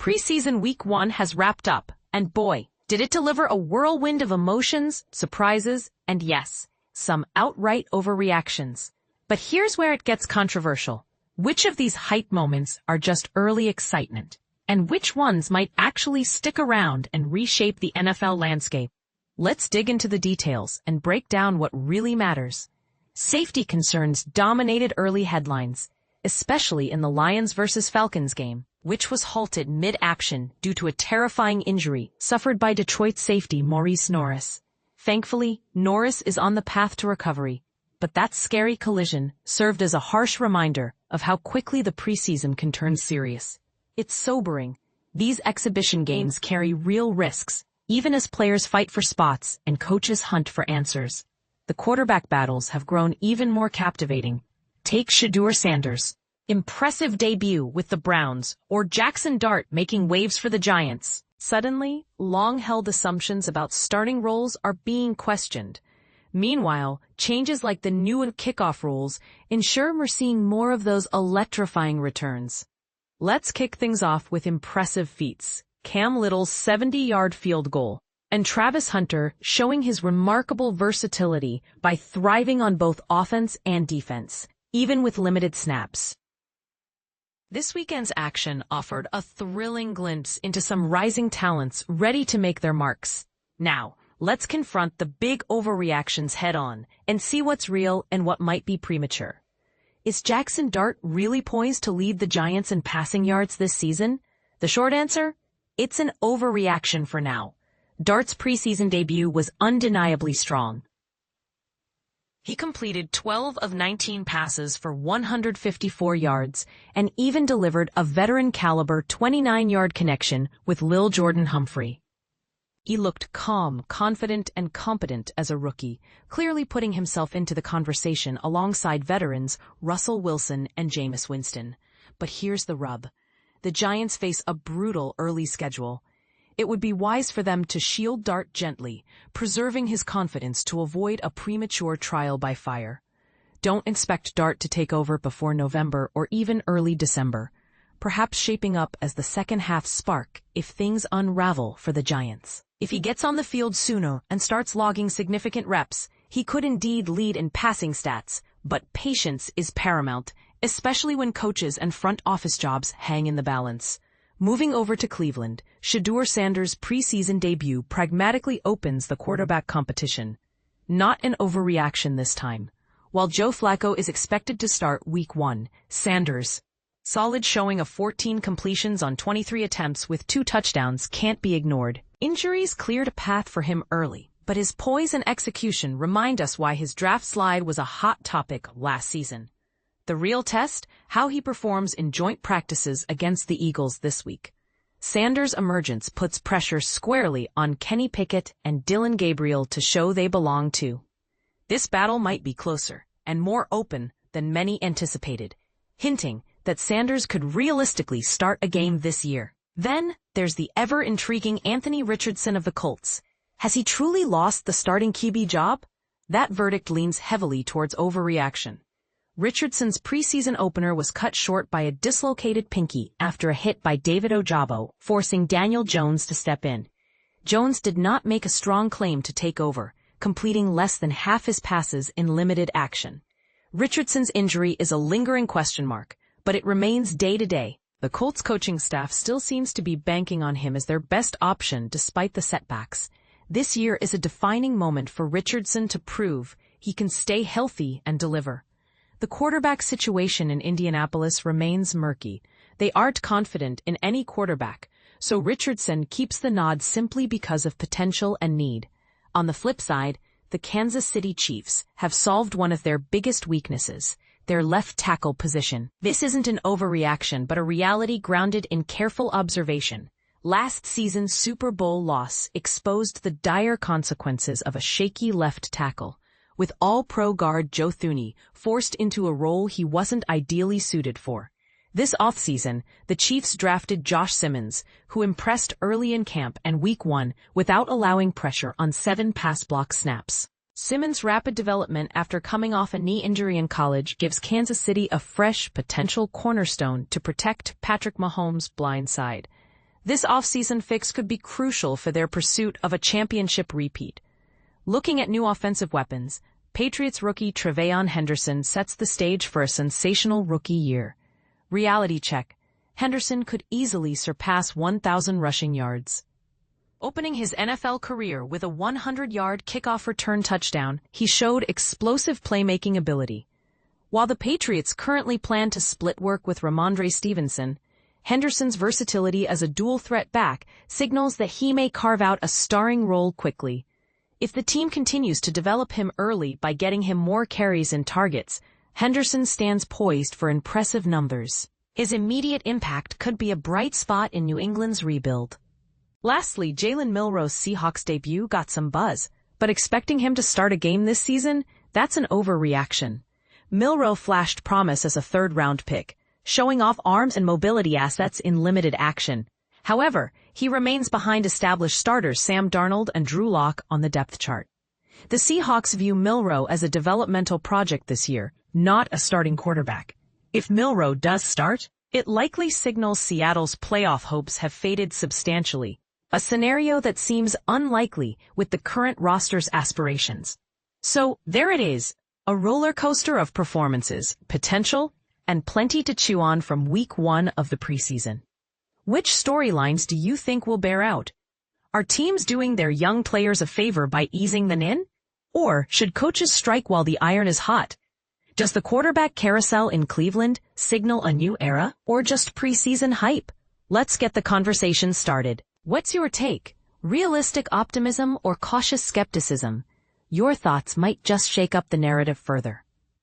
Preseason Week 1 has wrapped up, and boy, did it deliver a whirlwind of emotions, surprises, and yes, some outright overreactions. But here's where it gets controversial. Which of these hype moments are just early excitement? And which ones might actually stick around and reshape the NFL landscape? Let's dig into the details and break down what really matters. Safety concerns dominated early headlines, especially in the Lions vs. Falcons game, which was halted mid-action due to a terrifying injury suffered by Detroit safety Maurice Norris. Thankfully, Norris is on the path to recovery, but that scary collision served as a harsh reminder of how quickly the preseason can turn serious. It's sobering. These exhibition games carry real risks, even as players fight for spots and coaches hunt for answers. The quarterback battles have grown even more captivating. Take Shedeur Sanders' impressive debut with the Browns, or Jaxson Dart making waves for the Giants. Suddenly, long-held assumptions about starting roles are being questioned. Meanwhile, changes like the new kickoff rules ensure we're seeing more of those electrifying returns. Let's kick things off with impressive feats. Cam Little's 70-yard field goal, and Travis Hunter showing his remarkable versatility by thriving on both offense and defense, even with limited snaps. This weekend's action offered a thrilling glimpse into some rising talents ready to make their marks. Now, let's confront the big overreactions head-on and see what's real and what might be premature. Is Jaxson Dart really poised to lead the Giants in passing yards this season? The short answer? It's an overreaction for now. Dart's preseason debut was undeniably strong. He completed 12 of 19 passes for 154 yards and even delivered a veteran-caliber 29-yard connection with Lil Jordan Humphrey. He looked calm, confident, and competent as a rookie, clearly putting himself into the conversation alongside veterans Russell Wilson and Jameis Winston. But here's the rub. The Giants face a brutal early schedule. It would be wise for them to shield Dart gently, preserving his confidence to avoid a premature trial by fire. Don't expect Dart to take over before November or even early December, perhaps shaping up as the second-half spark if things unravel for the Giants. If he gets on the field sooner and starts logging significant reps, he could indeed lead in passing stats, but patience is paramount, especially when coaches and front office jobs hang in the balance. Moving over to Cleveland, Shedeur Sanders' preseason debut pragmatically opens the quarterback competition. Not an overreaction this time. While Joe Flacco is expected to start Week 1, Sanders' solid showing of 14 completions on 23 attempts with 2 touchdowns can't be ignored. Injuries cleared a path for him early, but his poise and execution remind us why his draft slide was a hot topic last season. The real test, how he performs in joint practices against the Eagles this week. Sanders' emergence puts pressure squarely on Kenny Pickett and Dillon Gabriel to show they belong too. This battle might be closer and more open than many anticipated, hinting that Sanders could realistically start a game this year. Then, there's the ever-intriguing Anthony Richardson of the Colts. Has he truly lost the starting QB job? That verdict leans heavily towards overreaction. Richardson's preseason opener was cut short by a dislocated pinky after a hit by David Ojabo, forcing Daniel Jones to step in. Jones did not make a strong claim to take over, completing less than half his passes in limited action. Richardson's injury is a lingering question mark, but it remains day-to-day. The Colts coaching staff still seems to be banking on him as their best option despite the setbacks. This year is a defining moment for Richardson to prove he can stay healthy and deliver. The quarterback situation in Indianapolis remains murky. They aren't confident in any quarterback, so Richardson keeps the nod simply because of potential and need. On the flip side, the Kansas City Chiefs have solved one of their biggest weaknesses, their left tackle position. This isn't an overreaction, but a reality grounded in careful observation. Last season's Super Bowl loss exposed the dire consequences of a shaky left tackle, with all-pro guard Joe Thuney forced into a role he wasn't ideally suited for. This offseason, the Chiefs drafted Josh Simmons, who impressed early in camp and Week 1 without allowing pressure on 7 pass block snaps. Simmons' rapid development after coming off a knee injury in college gives Kansas City a fresh, potential cornerstone to protect Patrick Mahomes' blind side. This offseason fix could be crucial for their pursuit of a championship repeat. Looking at new offensive weapons, Patriots rookie TreVeyon Henderson sets the stage for a sensational rookie year. Reality check. Henderson could easily surpass 1,000 rushing yards. Opening his NFL career with a 100-yard kickoff return touchdown, he showed explosive playmaking ability. While the Patriots currently plan to split work with Ramondre Stevenson, Henderson's versatility as a dual-threat back signals that he may carve out a starring role quickly. If the team continues to develop him early by getting him more carries and targets, Henderson stands poised for impressive numbers. His immediate impact could be a bright spot in New England's rebuild. Lastly, Jalen Milroe's Seahawks debut got some buzz, but expecting him to start a game this season, that's an overreaction. Milroe flashed promise as a third-round pick, showing off arms and mobility assets in limited action. However, he remains behind established starters Sam Darnold and Drew Lock on the depth chart. The Seahawks view Milroe as a developmental project this year, not a starting quarterback. If Milroe does start, it likely signals Seattle's playoff hopes have faded substantially, a scenario that seems unlikely with the current roster's aspirations. So, there it is, a roller coaster of performances, potential, and plenty to chew on from week 1 of the preseason. Which storylines do you think will bear out? Are teams doing their young players a favor by easing them in? Or should coaches strike while the iron is hot? Does the quarterback carousel in Cleveland signal a new era or just preseason hype? Let's get the conversation started. What's your take? Realistic optimism or cautious skepticism? Your thoughts might just shake up the narrative further.